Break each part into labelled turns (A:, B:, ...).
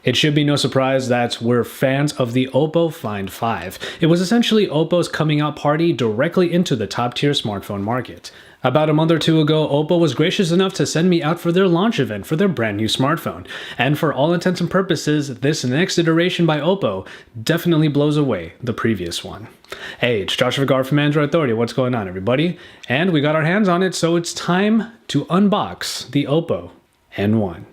A: It should be no surprise that we're fans of the Oppo Find 5. It was essentially Oppo's coming out party directly into the top tier smartphone market. About a month or two ago, Oppo was gracious enough to send me out for their launch event for their brand new smartphone. And for all intents and purposes, this next iteration by Oppo definitely blows away the previous one. Hey, it's Josh Vergara from Android Authority. What's going on, everybody? And we got our hands on it, so it's time to unbox the Oppo N1.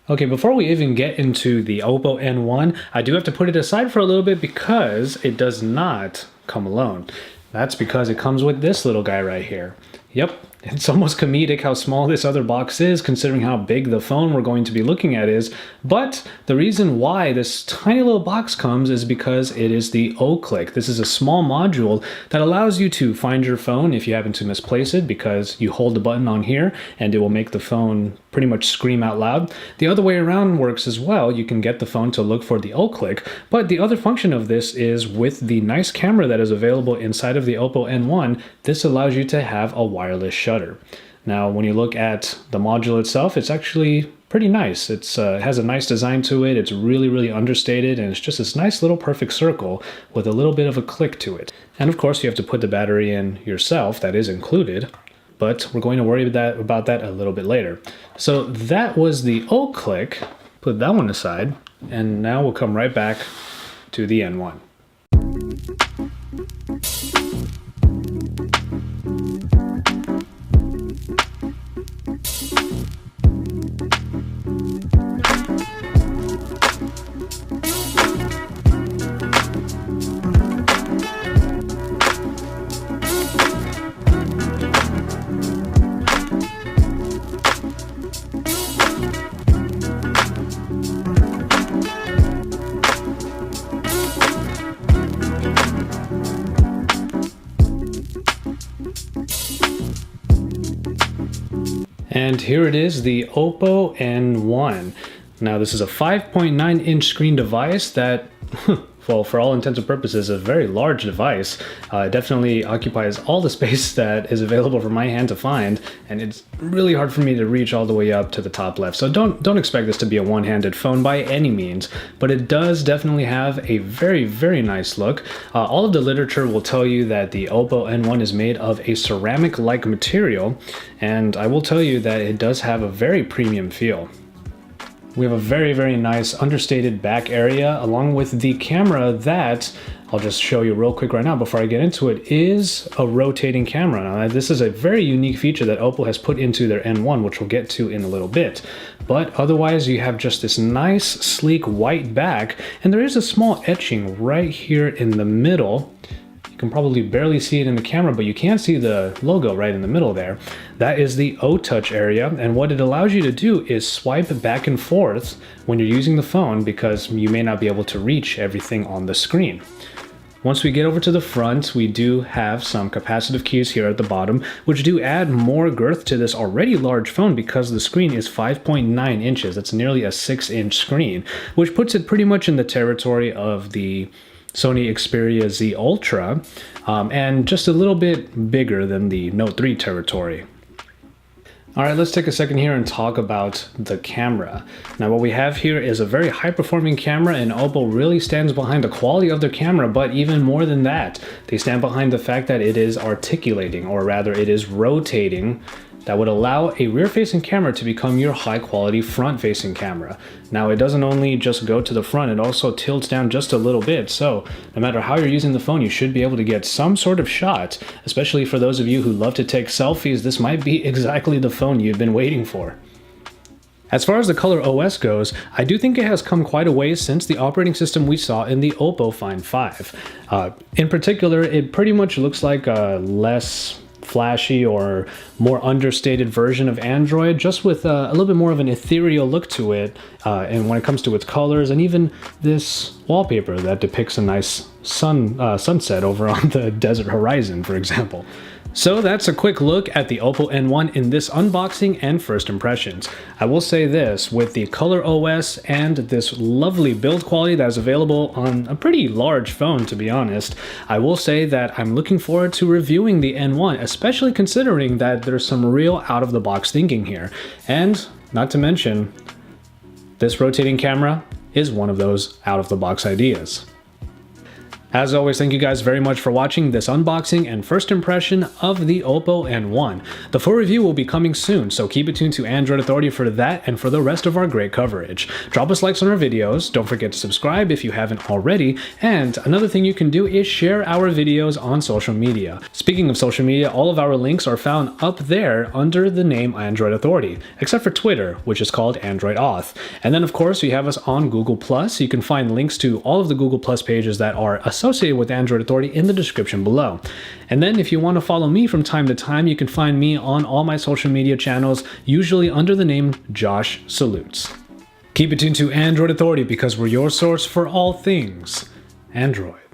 A: Okay, before we even get into the Oppo N1, I do have to put it aside for a little bit because it does not come alone. That's because it comes with this little guy right here. Yep, it's almost comedic how small this other box is considering how big the phone we're going to be looking at is, but the reason why this tiny little box comes is because it is the O-Click. This is a small module that allows you to find your phone if you happen to misplace it because you hold the button on here and it will make the phone pretty much scream out loud. The other way around works as well. You can get the phone to look for the O-Click, but the other function of this is with the nice camera that is available inside of the Oppo N1, this allows you to have a wireless shutter. Now, when you look at the module itself, it's actually pretty nice. It has a nice design to it. It's really understated, and it's just this nice little perfect circle with a little bit of a click to it. And of course, you have to put the battery in yourself. That is included, but we're going to worry about that a little bit later. So that was the O-Click. Put that one aside, and now we'll come right back to the N1. And here it is, the Oppo N1. Now this is a 5.9 inch screen device that, well, for all intents and purposes, is a very large device. It definitely occupies all the space that is available for my hand to find, and it's really hard for me to reach all the way up to the top left. So don't expect this to be a one-handed phone by any means, but it does definitely have a very nice look. All of the literature will tell you that the Oppo N1 is made of a ceramic-like material, and I will tell you that it does have a very premium feel. We have a very nice understated back area along with the camera that, I'll just show you real quick right now before I get into it, is a rotating camera. Now this is a very unique feature that Oppo has put into their N1, which we'll get to in a little bit. But otherwise you have just this nice sleek white back, and there is a small etching right here in the middle. You can probably barely see it in the camera, but you can see the logo right in the middle there. That is the O-Touch area, and what it allows you to do is swipe back and forth when you're using the phone because you may not be able to reach everything on the screen. Once we get over to the front, we do have some capacitive keys here at the bottom, which do add more girth to this already large phone because the screen is 5.9 inches. That's nearly a 6-inch screen, which puts it pretty much in the territory of the Sony Xperia Z Ultra, and just a little bit bigger than the Note 3 territory. Alright, let's take a second here and talk about the camera. Now what we have here is a very high-performing camera, and Oppo really stands behind the quality of their camera, but even more than that, they stand behind the fact that it is articulating, or rather it is rotating. That would allow a rear-facing camera to become your high-quality front-facing camera. Now, it doesn't only just go to the front, it also tilts down just a little bit, so no matter how you're using the phone, you should be able to get some sort of shot. Especially for those of you who love to take selfies, this might be exactly the phone you've been waiting for. As far as the color OS goes, I do think it has come quite a ways since the operating system we saw in the Oppo Find 5. In particular, it pretty much looks like a less flashy or more understated version of Android, just with a little bit more of an ethereal look to it, and when it comes to its colors, and even this wallpaper that depicts a nice sunset over on the desert horizon, for example. So that's a quick look at the Oppo N1 in this unboxing and first impressions. I will say this, with the Color OS and this lovely build quality that is available on a pretty large phone, to be honest, I will say that I'm looking forward to reviewing the N1, especially considering that there's some real out-of-the-box thinking here. And not to mention, this rotating camera is one of those out-of-the-box ideas. As always, thank you guys very much for watching this unboxing and first impression of the Oppo N1. The full review will be coming soon, so keep it tuned to Android Authority for that and for the rest of our great coverage. Drop us likes on our videos, don't forget to subscribe if you haven't already, and another thing you can do is share our videos on social media. Speaking of social media, all of our links are found up there under the name Android Authority, except for Twitter, which is called Android Auth. And then of course you have us on Google+, you can find links to all of the Google+ pages that are associated with Android Authority in the description below. And then if you want to follow me from time to time, you can find me on all my social media channels, usually under the name Josh Salutes. Keep it tuned to Android Authority because we're your source for all things Android.